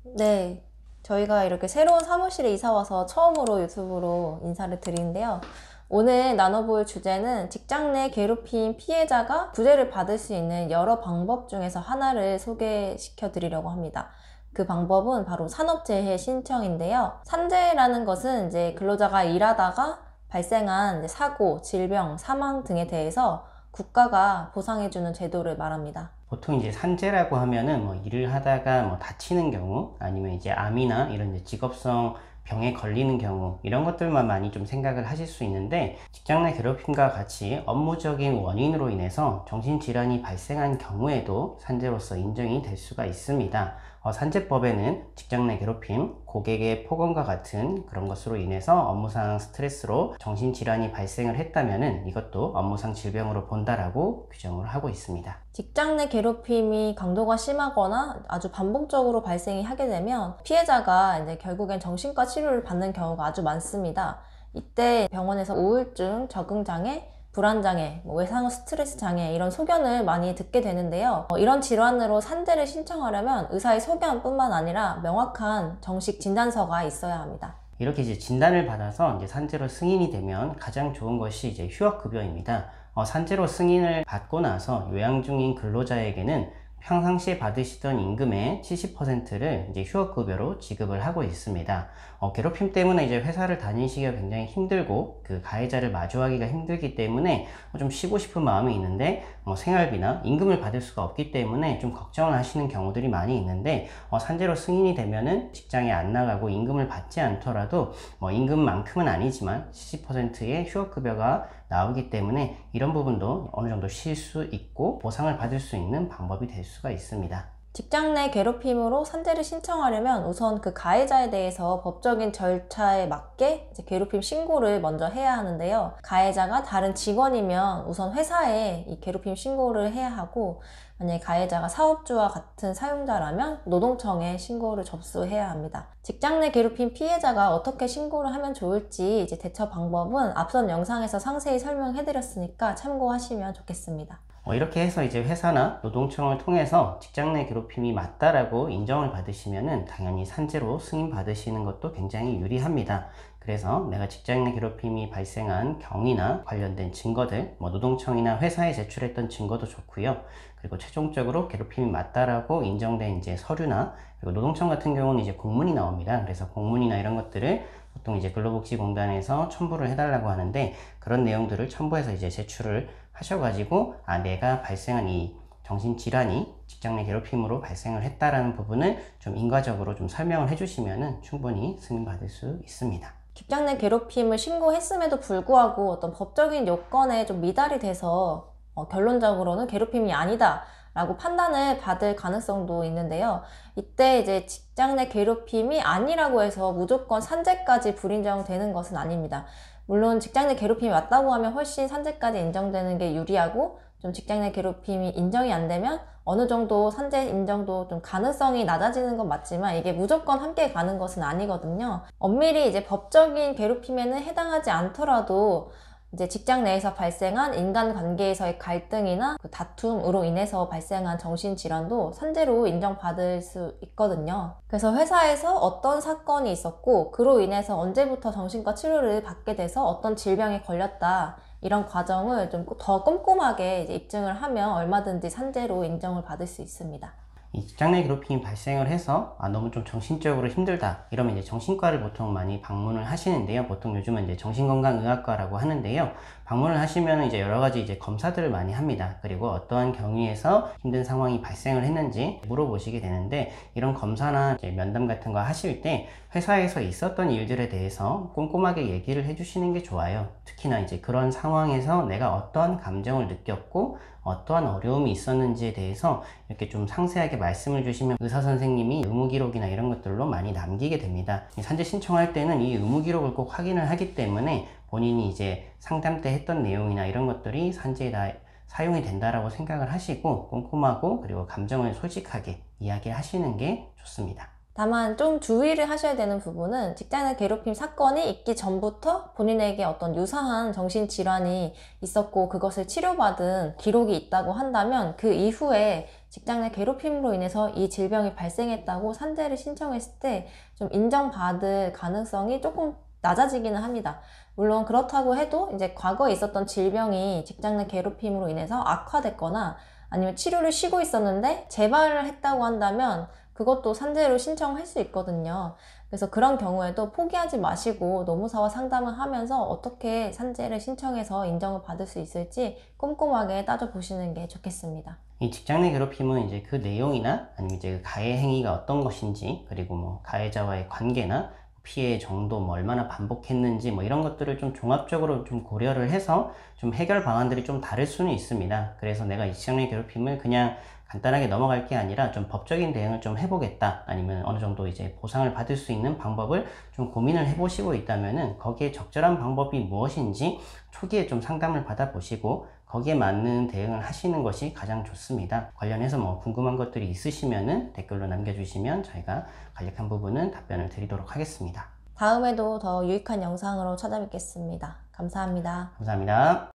네, 저희가 이렇게 새로운 사무실에 이사 와서 처음으로 유튜브로 인사를 드리는데요. 오늘 나눠볼 주제는 직장 내 괴롭힘 피해자가 구제를 받을 수 있는 여러 방법 중에서 하나를 소개시켜 드리려고 합니다. 그 방법은 바로 산업재해 신청인데요. 산재라는 것은 이제 근로자가 일하다가 발생한 이제 사고, 질병, 사망 등에 대해서 국가가 보상해주는 제도를 말합니다. 보통 이제 산재라고 하면은 뭐 일을 하다가 뭐 다치는 경우, 아니면 이제 암이나 이런 이제 직업성 병에 걸리는 경우, 이런 것들만 많이 좀 생각을 하실 수 있는데, 직장 내 괴롭힘과 같이 업무적인 원인으로 인해서 정신질환이 발생한 경우에도 산재로서 인정이 될 수가 있습니다. 산재법에는 직장 내 괴롭힘, 고객의 폭언과 같은 그런 것으로 인해서 업무상 스트레스로 정신질환이 발생을 했다면은 이것도 업무상 질병으로 본다라고 규정을 하고 있습니다. 직장 내 괴롭힘이 강도가 심하거나 아주 반복적으로 발생이 하게 되면 피해자가 이제 결국엔 정신과 치료를 받는 경우가 아주 많습니다. 이때 병원에서 우울증, 적응장애, 불안장애, 외상 스트레스 장애 이런 소견을 많이 듣게 되는데요. 이런 질환으로 산재를 신청하려면 의사의 소견뿐만 아니라 명확한 정식 진단서가 있어야 합니다. 이렇게 이제 진단을 받아서 이제 산재로 승인이 되면 가장 좋은 것이 이제 휴업급여입니다. 산재로 승인을 받고 나서 요양 중인 근로자에게는 평상시에 받으시던 임금의 70%를 이제 휴업급여로 지급을 하고 있습니다. 괴롭힘 때문에 이제 회사를 다니시기가 굉장히 힘들고 그 가해자를 마주하기가 힘들기 때문에 좀 쉬고 싶은 마음이 있는데 생활비나 임금을 받을 수가 없기 때문에 좀 걱정을 하시는 경우들이 많이 있는데, 산재로 승인이 되면은 직장에 안 나가고 임금을 받지 않더라도 임금만큼은 아니지만 70%의 휴업급여가 나오기 때문에 이런 부분도 어느 정도 쉴 수 있고 보상을 받을 수 있는 방법이 될 수가 있습니다. 직장 내 괴롭힘으로 산재를 신청하려면 우선 그 가해자에 대해서 법적인 절차에 맞게 이제 괴롭힘 신고를 먼저 해야 하는데요. 가해자가 다른 직원이면 우선 회사에 이 괴롭힘 신고를 해야 하고, 만약에 가해자가 사업주와 같은 사용자라면 노동청에 신고를 접수해야 합니다. 직장 내 괴롭힘 피해자가 어떻게 신고를 하면 좋을지 이제 대처 방법은 앞선 영상에서 상세히 설명해 드렸으니까 참고하시면 좋겠습니다. 이렇게 해서 이제 회사나 노동청을 통해서 직장 내 괴롭힘이 맞다라고 인정을 받으시면은 당연히 산재로 승인 받으시는 것도 굉장히 유리합니다. 그래서 내가 직장 내 괴롭힘이 발생한 경위나 관련된 증거들, 노동청이나 회사에 제출했던 증거도 좋고요. 그리고 최종적으로 괴롭힘이 맞다라고 인정된 이제 서류나, 그리고 노동청 같은 경우는 이제 공문이 나옵니다. 그래서 공문이나 이런 것들을 보통 이제 근로복지공단에서 첨부를 해달라고 하는데, 그런 내용들을 첨부해서 이제 제출을 하셔가지고 내가 발생한 이 정신질환이 직장 내 괴롭힘으로 발생을 했다라는 부분을 좀 인과적으로 좀 설명을 해주시면은 충분히 승인받을 수 있습니다. 직장 내 괴롭힘을 신고했음에도 불구하고 어떤 법적인 요건에 좀 미달이 돼서 결론적으로는 괴롭힘이 아니다 라고 판단을 받을 가능성도 있는데요. 이때 이제 직장 내 괴롭힘이 아니라고 해서 무조건 산재까지 불인정되는 것은 아닙니다. 물론 직장 내 괴롭힘이 맞다고 하면 훨씬 산재까지 인정되는 게 유리하고, 좀 직장 내 괴롭힘이 인정이 안 되면 어느 정도 산재 인정도 좀 가능성이 낮아지는 건 맞지만 이게 무조건 함께 가는 것은 아니거든요. 엄밀히 이제 법적인 괴롭힘에는 해당하지 않더라도 이제 직장 내에서 발생한 인간관계에서의 갈등이나 그 다툼으로 인해서 발생한 정신질환도 산재로 인정받을 수 있거든요. 그래서 회사에서 어떤 사건이 있었고 그로 인해서 언제부터 정신과 치료를 받게 돼서 어떤 질병에 걸렸다, 이런 과정을 좀 더 꼼꼼하게 이제 입증을 하면 얼마든지 산재로 인정을 받을 수 있습니다. 이 직장 내 괴롭힘이 발생을 해서 너무 좀 정신적으로 힘들다 이러면 이제 정신과를 보통 많이 방문을 하시는데요. 보통 요즘은 이제 정신건강의학과라고 하는데요. 방문을 하시면 이제 여러 가지 이제 검사들을 많이 합니다. 그리고 어떠한 경위에서 힘든 상황이 발생을 했는지 물어보시게 되는데, 이런 검사나 이제 면담 같은 거 하실 때 회사에서 있었던 일들에 대해서 꼼꼼하게 얘기를 해주시는 게 좋아요. 특히나 이제 그런 상황에서 내가 어떠한 감정을 느꼈고 어떠한 어려움이 있었는지에 대해서 이렇게 좀 상세하게 말씀을 주시면 의사 선생님이 의무기록이나 이런 것들로 많이 남기게 됩니다. 산재 신청할 때는 이 의무기록을 꼭 확인을 하기 때문에 본인이 이제 상담 때 했던 내용이나 이런 것들이 산재에 다 사용이 된다라고 생각을 하시고 꼼꼼하고 그리고 감정을 솔직하게 이야기하시는 게 좋습니다. 다만 좀 주의를 하셔야 되는 부분은, 직장 내 괴롭힘 사건이 있기 전부터 본인에게 어떤 유사한 정신질환이 있었고 그것을 치료받은 기록이 있다고 한다면 그 이후에 직장 내 괴롭힘으로 인해서 이 질병이 발생했다고 산재를 신청했을 때 좀 인정받을 가능성이 조금 낮아지기는 합니다. 물론 그렇다고 해도 이제 과거에 있었던 질병이 직장 내 괴롭힘으로 인해서 악화됐거나 아니면 치료를 쉬고 있었는데 재발을 했다고 한다면 그것도 산재로 신청할 수 있거든요. 그래서 그런 경우에도 포기하지 마시고 노무사와 상담을 하면서 어떻게 산재를 신청해서 인정을 받을 수 있을지 꼼꼼하게 따져보시는 게 좋겠습니다. 이 직장 내 괴롭힘은 이제 그 내용이나 아니면 이제 그 가해 행위가 어떤 것인지, 그리고 뭐 가해자와의 관계나 피해 정도, 뭐 얼마나 반복했는지, 뭐 이런 것들을 좀 종합적으로 좀 고려를 해서 좀 해결 방안들이 좀 다를 수는 있습니다. 그래서 내가 이 직장 내 괴롭힘을 그냥 간단하게 넘어갈 게 아니라 좀 법적인 대응을 좀 해보겠다, 아니면 어느 정도 이제 보상을 받을 수 있는 방법을 좀 고민을 해보시고 있다면은 거기에 적절한 방법이 무엇인지 초기에 좀 상담을 받아보시고 거기에 맞는 대응을 하시는 것이 가장 좋습니다. 관련해서 뭐 궁금한 것들이 있으시면은 댓글로 남겨주시면 저희가 간략한 부분은 답변을 드리도록 하겠습니다. 다음에도 더 유익한 영상으로 찾아뵙겠습니다. 감사합니다. 감사합니다.